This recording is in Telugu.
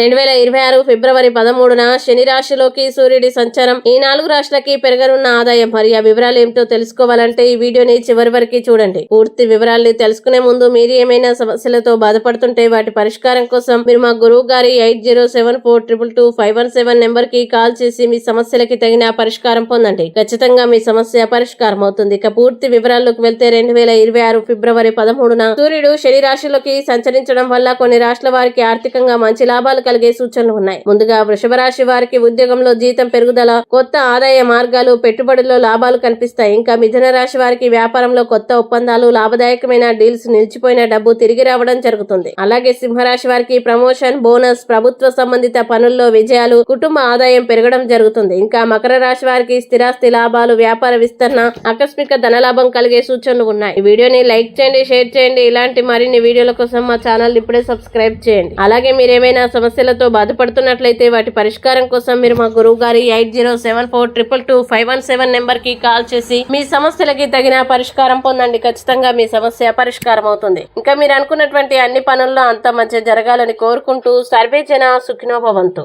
2026 ఫిబ్రవరి 13న శని రాశిలోకి సూర్యుడి సంచారం ఈ 4 రాశులకి పెరగనున్న ఆదాయం మరి ఆ వివరాలు ఏమిటో తెలుసుకోవాలంటే ఈ వీడియోని చివరి వరకు చూడండి. పూర్తి వివరాల్ని తెలుసుకునే ముందు మీరు ఏమైనా సమస్యలతో బాధపడుతుంటే వాటి పరిష్కారం కోసం మీరు మా గురువు గారి 8074222517 నెంబర్ కి కాల్ చేసి మీ సమస్యలకి తగిన పరిష్కారం పొందండి. ఖచ్చితంగా మీ సమస్య పరిష్కారం అవుతుంది. ఇక పూర్తి వివరాల్లోకి వెళ్తే 2026 ఫిబ్రవరి 13న సూర్యుడు శని రాశిలోకి సంచరించడం వల్ల కొన్ని రాశుల వారికి ఆర్థికంగా మంచి లాభాలు కలిగే సూచనలు ఉన్నాయి. ముందుగా వృషభ రాశి వారికి ఉద్యోగంలో జీతం పెరుగుదల, కొత్త ఆదాయ మార్గాలు, పెట్టుబడుల్లో లాభాలు కనిపిస్తాయి. ఇంకా మిథున రాశి వారికి వ్యాపారంలో కొత్త ఒప్పందాలు, లాభదాయకమైన డీల్స్, నిలిచిపోయిన డబ్బు తిరిగి రావడం జరుగుతుంది. అలాగే సింహరాశి వారికి ప్రమోషన్, బోనస్, ప్రభుత్వ సంబంధిత పనుల్లో విజయాలు, కుటుంబ ఆదాయం పెరగడం జరుగుతుంది. ఇంకా మకర రాశి వారికి స్థిరాస్తి లాభాలు, వ్యాపార విస్తరణ, ఆకస్మిక ధనలాభం కలిగే సూచనలు ఉన్నాయి. ఈ వీడియోని లైక్ చేయండి, షేర్ చేయండి. ఇలాంటి మరిన్ని వీడియోల కోసం మా ఛానల్ ఇప్పుడే సబ్స్క్రైబ్ చేయండి. అలాగే మీరేమైనా సమస్యలతో బాధపడుతున్నట్లయితే వాటి పరిష్కారం కోసం మీరు మా గురువు గారి 8074222517 నెంబర్ కి కాల్ చేసి మీ సమస్యలకి తగిన పరిష్కారం పొందండి. ఖచ్చితంగా మీ సమస్య పరిష్కారం అవుతుంది. ఇంకా మీరు అనుకున్నటువంటి అన్ని పనుల్లో అంత మంచి జరగాలని కోరుకుంటూ సర్వే జన సుఖినో భవంతు.